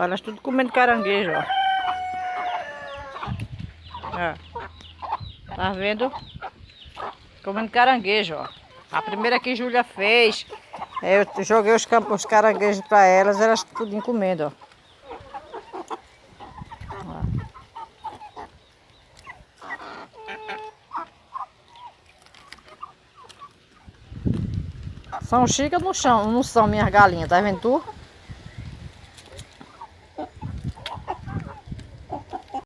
Olha, elas tudo comendo caranguejo, ó. Ó. Tá vendo? Comendo caranguejo, ó. A primeira que Júlia fez, eu joguei os caranguejos para elas, elas tudo comendo, ó. São chicas no chão, não são minhas galinhas, tá vendo tu?